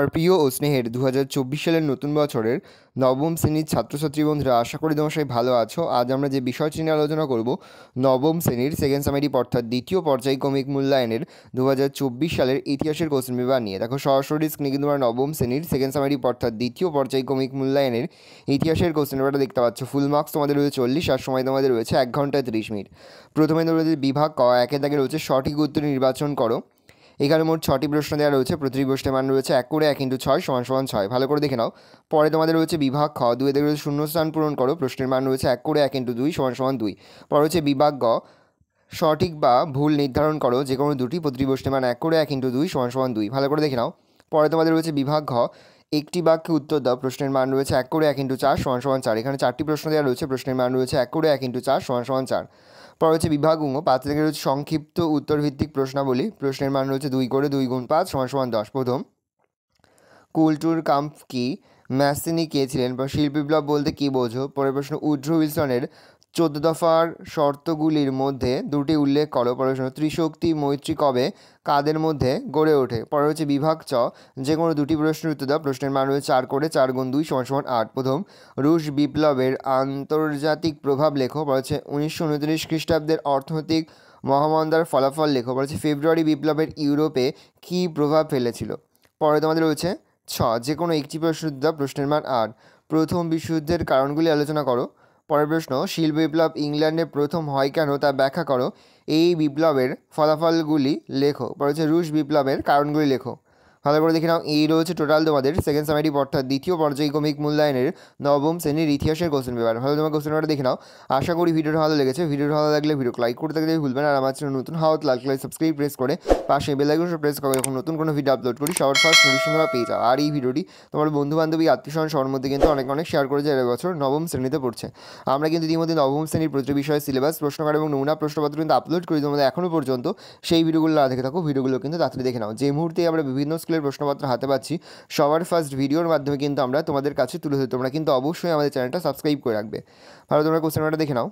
আমার প্রিয় ও স্নেহের 2024 সালের নতুন বছরের নবম শ্রেণীর ছাত্রছাত্রী বন্ধুরা, আশা করি তোমরা সবাই ভালো আছো। আজ আমরা যে বিষয়টি নিয়ে আলোচনা করব, নবম শ্রেণীর সেকেন্ড সামেটিভ অর্থাৎ দ্বিতীয় পর্যায়ক্রমিক মূল্যায়নের 2024 সালের ইতিহাসের কোশ্চেন পেপার নিয়ে। দেখো সরাসরি স্ক্রিনে কিন্তু আমরা নবম শ্রেণীর সেকেন্ড সামেটিভ অর্থাৎ দ্বিতীয় পর্যায়ক্রমিক মূল্যায়নের ইতিহাসের কোশ্চেন পেপারটা দেখতে পাচ্ছ। ফুল মার্কস তোমাদের রয়েছে 40 আর সময় তোমাদের রয়েছে 1 ঘন্টা 30 মিনিট। প্রথমে তোমাদের বিভাগ ক, একে দাগে রয়েছে সঠিক উত্তর নির্বাচন করো। এখানে মোট 6টি প্রশ্ন দেওয়া রয়েছে। প্রতিটি প্রশ্নের মান রয়েছে 1 করে 1 × 6 = 6। ভালো করে দেখে নাও। পরে তোমাদের রয়েছে বিভাগ খ, 2 এ রয়েছে শূন্যস্থান পূরণ করো। প্রশ্নের মান রয়েছে 1 করে 1 × 2 = 2। পরে হচ্ছে বিভাগ গ, সঠিক বা ভুল নির্ধারণ করো। যে কোনো দুটি, প্রতিটি প্রশ্নের মান 1 করে 1 × 2 = 2। ভালো করে দেখে নাও। পরে তোমাদের রয়েছে বিভাগ ঘ, একটি বাক্যে উত্তর দাও। প্রশ্নের মান রয়েছে 1 করে 1 × 4 = 4। এখানে 4টি প্রশ্ন দেওয়া রয়েছে। প্রশ্নের মান রয়েছে 1 করে 1 × 4 = 4। পরে হচ্ছে বিভাগ ঙ, 5 থেকে রয়েছে সংক্ষিপ্ত উত্তরভিত্তিক প্রশ্নাবলী। প্রশ্নের মান রয়েছে 2 করে 2 × 5 = 10। প্রথম, কুলটুর কাম্প কি? ম্যাসিনি কে ছিলেন? বা শিল্প বিপ্লব বলতে কী বোঝো? পরের প্রশ্ন, উড্রো উইলসনের 14 দফার শর্তগুলির মধ্যে দুটি উল্লেখ করো। পরের প্রশ্ন, ত্রিশক্তি মৈত্রী কবে কাদের মধ্যে গড়ে ওঠে? পরে হচ্ছে বিভাগ চ, যে কোনো দুটি প্রশ্নের উত্তর দাও। প্রশ্নের মান রয়েছে 4 করে 4 × 2 = 8। প্রথম, রুশ বিপ্লবের আন্তর্জাতিক প্রভাব লেখো। পরে হচ্ছে 1929 খ্রিস্টাব্দের অর্থনৈতিক মহামন্দার ফলাফল লেখো। পরে হচ্ছে ফেব্রুয়ারি বিপ্লবের ইউরোপে কী প্রভাব ফেলেছিল? পরে তোমাদের রয়েছে ছ, যে কোনো একটি প্রশ্ন দাও। প্রশ্নের মান 8। প্রথম বিশ্বযুদ্ধের কারণগুলি আলোচনা করো। পরের প্রশ্ন, শিল্প বিপ্লব ইংল্যান্ডে প্রথম হয় কেন তা ব্যাখ্যা করো। এই বিপ্লবের ফলাফলগুলি লেখো। পরে হচ্ছে রুশ বিপ্লবের কারণগুলি লেখো। ভালো করে দেখে নাও। এই রয়েছে টোটাল তোমাদের সেকেন্ড সামেটিভ অর্থাৎ দ্বিতীয় পর্যায়ক্রমিক মূল্যায়নের নবম শ্রেণীর ইতিহাসের কোশ্চেন পেপার। ভালো, তোমার কোশ্চেন পেপারটা দেখে নাও। আশা করি ভিডিওটা ভালো লেগেছে। ভিডিওটা ভালো লাগলে ভিডিও লাইক করতে গেলে ভুলবেন। আর আমার চ্যানেল নতুন হওয়া লাইক সাবস্ক্রাইব প্রেস করে পাশে বেল আইকনটা প্রেস করে যখন নতুন কোনো ভিডিও আপলোড করি সবার ফার্স্ট নোটিফিকেশন পেয়ে যাও। আর এই ভিডিওটি তোমার বন্ধু বান্ধবী আত্মীয়স্বজন সবার মধ্যে কিন্তু অনেক শেয়ার করে যায়। এবছর নবম শ্রেণীতে পড়ছে। আমরা কিন্তু ইতিমধ্যে নবম শ্রেণীর প্রতিটি বিষয়ের সিলেবাস, প্রশ্নকার এবং নমুনা প্রশ্নপত্র কিন্তু আপলোড করি তোমাদের এখনও পর্যন্ত। সেই ভিডিওগুলো না দেখে থাকো, ভিডিওগুলো কিন্তু তাড়াতাড়ি দেখে নাও। যে মুহূর্তে আমরা বিভিন্ন স্কুলের প্রশ্নপত্র হাতে পাচ্ছি, সবার ফার্স্ট ভিডিওর মাধ্যমে কিন্তু আমরা তোমাদের কাছে তুলে ধরি। তোমরা কিন্তু অবশ্যই আমাদের চ্যানেলটা সাবস্ক্রাইব করে রাখবে। ভালো, তোমরা কোশ্চেন পেপারটা দেখে নাও।